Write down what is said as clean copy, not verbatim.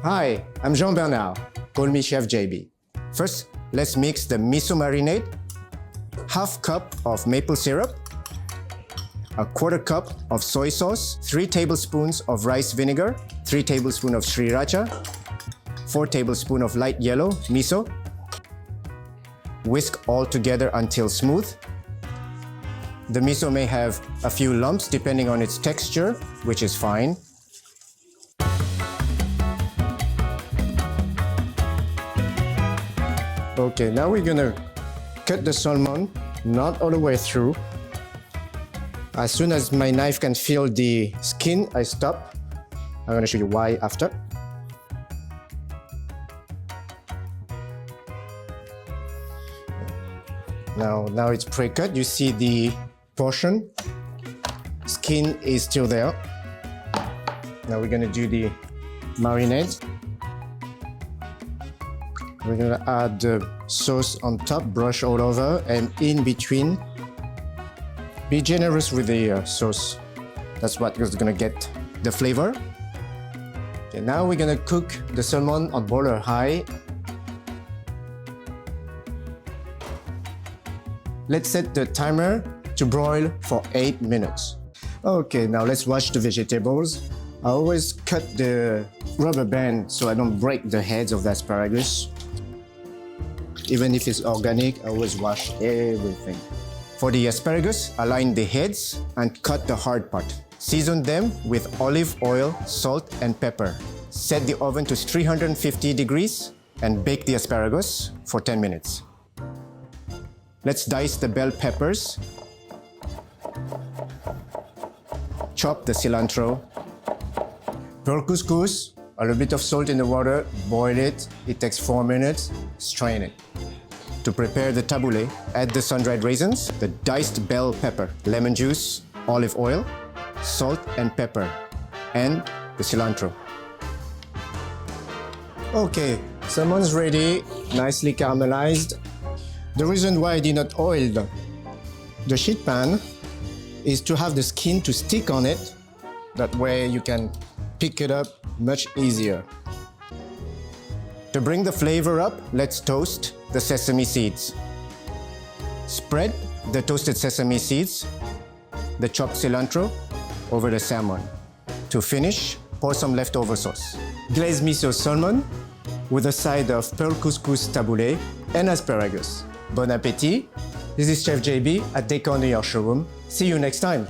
Hi, I'm Jean-Bernard. Call me Chef JB. First, let's mix the miso marinade, half cup of maple syrup, a quarter cup of soy sauce, 3 tablespoons of rice vinegar, 3 tablespoons of sriracha, 4 tablespoons of light yellow miso. Whisk all together until smooth. The miso may have a few lumps depending on its texture, which is fine. Okay, now we're gonna cut the salmon, not all the way through. As soon as my knife can feel the skin, I stop. I'm gonna show you why after. Now it's pre-cut. You see the portion. Skin is still there. Now we're gonna do the marinade. We're gonna add the sauce on top, brush all over, and in between. Be generous with the sauce. That's what is gonna get the flavor. Okay, now we're gonna cook the salmon on boiler high. Let's set the timer to broil for 8 minutes. Okay, now let's wash the vegetables. I always cut the rubber band so I don't break the heads of the asparagus. Even if it's organic, I always wash everything. For the asparagus, align the heads and cut the hard part. Season them with olive oil, salt, and pepper. Set the oven to 350 degrees and bake the asparagus for 10 minutes. Let's dice the bell peppers. Chop the cilantro. Pearl couscous, a little bit of salt in the water, boil it. It takes 4 minutes, strain it. To prepare the tabbouleh, add the sun-dried raisins, the diced bell pepper, lemon juice, olive oil, salt and pepper, and the cilantro. Okay, salmon's ready, nicely caramelized. The reason why I did not oil the sheet pan is to have the skin to stick on it. That way you can pick it up much easier. To bring the flavor up, let's toast the sesame seeds. Spread the toasted sesame seeds, the chopped cilantro, over the salmon. To finish, pour some leftover sauce. Glazed miso salmon with a side of pearl couscous tabbouleh and asparagus. Bon appétit! This is Chef JB at Dacor New York showroom. See you next time.